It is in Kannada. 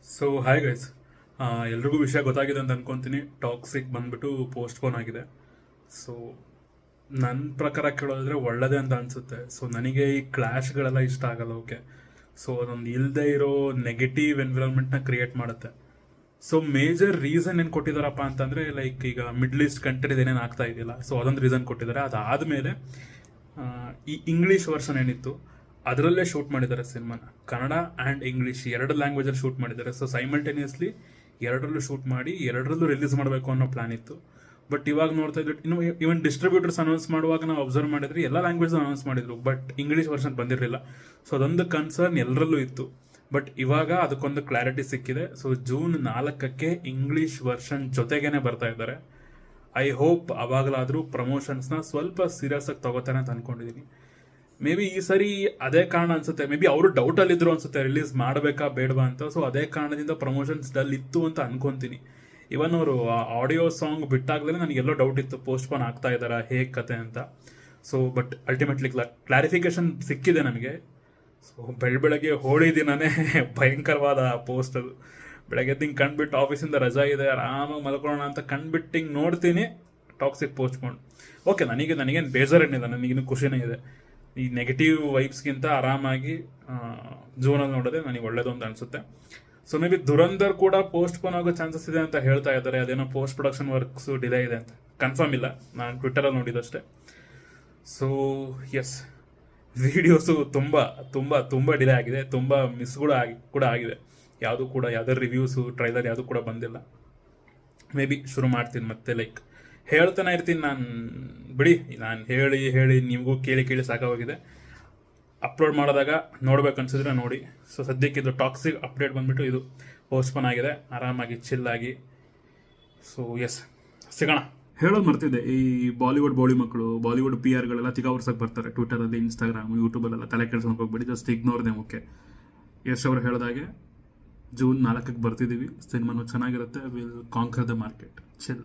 ಸೊ ಹಾಯ್ ಗೈಸ್, ಎಲ್ರಿಗೂ ವಿಷಯ ಗೊತ್ತಾಗಿದೆ ಅಂತ ಅನ್ಕೊಂತೀನಿ. ಟಾಕ್ಸಿಕ್ ಬಂದ್ಬಿಟ್ಟು ಪೋಸ್ಟ್ಪೋನ್ ಆಗಿದೆ. ಸೊ ನನ್ನ ಪ್ರಕಾರ ಕೇಳೋದಾದ್ರೆ ಒಳ್ಳೇದೇ ಅಂತ ಅನಿಸುತ್ತೆ. ಸೊ ನನಗೆ ಈ ಕ್ಲಾಶ್ಗಳೆಲ್ಲ ಇಷ್ಟ ಆಗಲ್ಲ. ಓಕೆ, ಸೊ ಅದೊಂದು ಇಲ್ಲದೆ ಇರೋ ನೆಗೆಟಿವ್ ಎನ್ವಿರಾನ್ಮೆಂಟ್ನ ಕ್ರಿಯೇಟ್ ಮಾಡುತ್ತೆ. ಸೊ ಮೇಜರ್ ರೀಸನ್ ಏನು ಕೊಟ್ಟಿದ್ದಾರಪ್ಪ ಅಂತಂದರೆ, ಲೈಕ್ ಈಗ ಮಿಡ್ಲ್ ಈಸ್ಟ್ ಕಂಟ್ರೀಸ್ ಏನೇನು ಆಗ್ತಾ ಇದೆಯಲ್ಲ, ಸೊ ಅದೊಂದು ರೀಸನ್ ಕೊಟ್ಟಿದ್ದಾರೆ. ಅದಾದಮೇಲೆ ಈ ಇಂಗ್ಲೀಷ್ ವರ್ಷನ್ ಏನಿತ್ತು ಅದರಲ್ಲೇ ಶೂಟ್ ಮಾಡಿದ್ದಾರೆ ಸಿನಿಮಾನ. ಕನ್ನಡ ಆ್ಯಂಡ್ ಇಂಗ್ಲೀಷ್ ಎರಡು ಲ್ಯಾಂಗ್ವೇಜಲ್ಲಿ ಶೂಟ್ ಮಾಡಿದ್ದಾರೆ. ಸೊ ಸೈಮಲ್ಟೇನಿಯಸ್ಲಿ ಎರಡರಲ್ಲೂ ಶೂಟ್ ಮಾಡಿ ಎರಡರಲ್ಲೂ ರಿಲೀಸ್ ಮಾಡಬೇಕು ಅನ್ನೋ ಪ್ಲಾನ್ ಇತ್ತು. ಬಟ್ ಇವಾಗ ನೋಡ್ತಾ ಇದ್ರು, ಇನ್ನು ಇವನ್ ಡಿಸ್ಟ್ರಿಬ್ಯೂಟರ್ಸ್ ಅನೌನ್ಸ್ ಮಾಡುವಾಗ ನಾವು ಅಬ್ಸರ್ವ್ ಮಾಡಿದ್ರೆ ಎಲ್ಲ ಲ್ಯಾಂಗ್ವೇಜ್ ಅನೌನ್ಸ್ ಮಾಡಿದ್ರು, ಬಟ್ ಇಂಗ್ಲೀಷ್ ವರ್ಷನ್ ಬಂದಿರಲಿಲ್ಲ. ಸೊ ಅದೊಂದು ಕನ್ಸರ್ನ್ ಎಲ್ಲರಲ್ಲೂ ಇತ್ತು. ಬಟ್ ಇವಾಗ ಅದಕ್ಕೊಂದು ಕ್ಲಾರಿಟಿ ಸಿಕ್ಕಿದೆ. ಸೊ ಜೂನ್ 4ಕ್ಕೆ ಇಂಗ್ಲೀಷ್ ವರ್ಷನ್ ಜೊತೆಗೇನೆ ಬರ್ತಾ ಇದ್ದಾರೆ. ಐ ಹೋಪ್ ಅವಾಗಲಾದರೂ ಪ್ರಮೋಷನ್ಸ್ನ ಸ್ವಲ್ಪ ಸೀರಿಯಸ್ ಆಗಿ ತಗೋತಾರೆ ಅಂತ ಅನ್ಕೊಂಡಿದ್ದೀನಿ. ಮೇ ಬಿ ಈ ಸರಿ ಅದೇ ಕಾರಣ ಅನ್ಸುತ್ತೆ. ಮೇ ಬಿ ಅವರು ಡೌಟಲ್ಲಿದ್ರು ಅನ್ಸುತ್ತೆ, ರಿಲೀಸ್ ಮಾಡಬೇಕಾ ಬೇಡವಾ ಅಂತ. ಸೊ ಅದೇ ಕಾರಣದಿಂದ ಪ್ರಮೋಷನ್ಸ್ ಡಲ್ ಇತ್ತು ಅಂತ ಅನ್ಕೊಂತೀನಿ. ಇವನ್ ಅವರು ಆಡಿಯೋ ಸಾಂಗ್ ಬಿಟ್ಟಾಗ್ಲೇ ನನಗೆಲ್ಲೋ ಡೌಟ್ ಇತ್ತು, ಪೋಸ್ಟ್ಪೋನ್ ಆಗ್ತಾ ಇದ್ದಾರಾ, ಹೇಗೆ ಕತೆ ಅಂತ. ಸೊ ಬಟ್ ಅಲ್ಟಿಮೇಟ್ಲಿ ಕ್ಲಾರಿಫಿಕೇಶನ್ ಸಿಕ್ಕಿದೆ ನನಗೆ. ಸೊ ಬೆಳಗ್ಗೆ ಹೋಳಿ ದಿನನೇ ಭಯಂಕರವಾದ ಪೋಸ್ಟ್ ಅದು. ಬೆಳಗ್ಗೆ ಹಿಂಗೆ ಕಂಡುಬಿಟ್ಟು ಆಫೀಸಿಂದ ರಜಾ ಇದೆ, ಆರಾಮಾಗಿ ಮಲ್ಕೊಳ್ಳೋಣ ಅಂತ ಕಂಡುಬಿಟ್ಟು ಹಿಂಗೆ ನೋಡ್ತೀನಿ, ಟಾಕ್ಸಿಕ್ ಪೋಸ್ಟ್ಪೋನ್. ಓಕೆ, ನನಗೇನು ಬೇಜಾರೇನಿದೆ, ನನಗಿನ್ನೂ ಖುಷಿನೇ ಇದೆ. ಈ ನೆಗೆಟಿವ್ ವೈಬ್ಸ್ಗಿಂತ ಆರಾಮಾಗಿ ಜೂನಲ್ಲಿ ನೋಡೋದೆ ನನಗೆ ಒಳ್ಳೇದು ಅಂತ ಅನಿಸುತ್ತೆ. ಸೊ ಮೇ ಬಿ ದುರಂಧರ್ ಕೂಡ ಪೋಸ್ಟ್ಪೋನ್ ಆಗೋ ಚಾನ್ಸಸ್ ಇದೆ ಅಂತ ಹೇಳ್ತಾ ಇದ್ದಾರೆ. ಅದೇನೋ ಪೋಸ್ಟ್ ಪ್ರೊಡಕ್ಷನ್ ವರ್ಕ್ಸು ಡಿಲೇ ಇದೆ ಅಂತ, ಕನ್ಫರ್ಮ್ ಇಲ್ಲ, ನಾನು ಟ್ವಿಟ್ಟರಲ್ಲಿ ನೋಡಿದಷ್ಟೇ. ಸೊ ಎಸ್, ವಿಡಿಯೋಸು ತುಂಬ ತುಂಬ ತುಂಬ ಡಿಲೇ ಆಗಿದೆ, ತುಂಬ ಮಿಸ್ ಕೂಡ ಆಗಿದೆ. ಯಾವುದೇ ರಿವ್ಯೂಸು ಟ್ರೈಲರ್ ಯಾವುದೂ ಕೂಡ ಬಂದಿಲ್ಲ. ಮೇ ಬಿ ಶುರು ಮಾಡ್ತೀನಿ ಮತ್ತೆ, ಲೈಕ್ ಹೇಳ್ತಾನೆ ಇರ್ತೀನಿ ನಾನು. ಬಿಡಿ, ನಾನು ಹೇಳಿ ನಿಮಗೂ ಕೇಳಿ ಸಾಕಾಗೋಗಿದೆ. ಅಪ್ಲೋಡ್ ಮಾಡಿದಾಗ ನೋಡ್ಬೇಕು ಅನ್ಸಿದ್ರೆ ನೋಡಿ. ಸೊ ಸದ್ಯಕ್ಕೆ ಇದು ಟಾಕ್ಸಿಕ್ ಅಪ್ಡೇಟ್ ಬಂದ್ಬಿಟ್ಟು ಇದು ಪೋಸ್ಟ್ಪೋನ್ ಆಗಿದೆ, ಆರಾಮಾಗಿ ಚಿಲ್ಲಾಗಿ. ಸೊ ಎಸ್, ಸಿಗೋಣ. ಹೇಳೋದು ಮರ್ತಿದ್ದೆ, ಈ ಬಾಲಿವುಡ್ ಮಕ್ಕಳು, ಬಾಲಿವುಡ್ PR ತಿಗಾ ವರ್ಷಕ್ಕೆ ಬರ್ತಾರೆ ಟ್ವಿಟರಲ್ಲಿ, ಇನ್ಸ್ಟಾಗ್ರಾಮ್, ಯೂಟ್ಯೂಬಲ್ಲೆಲ್ಲ. ತಲೆ ಕೆಡ್ಸ್ಕೊಂಡು ಹೋಗ್ಬೇಡಿ, just ignore them. Okay, Yash ಅವರು ಹೇಳಿದಾಗೆ ಜೂನ್ 4ಕ್ಕೆ ಬರ್ತಿದ್ದೀವಿ. ಸಿನಿಮಾನು ಚೆನ್ನಾಗಿರುತ್ತೆ. Will conquer the market. Chill.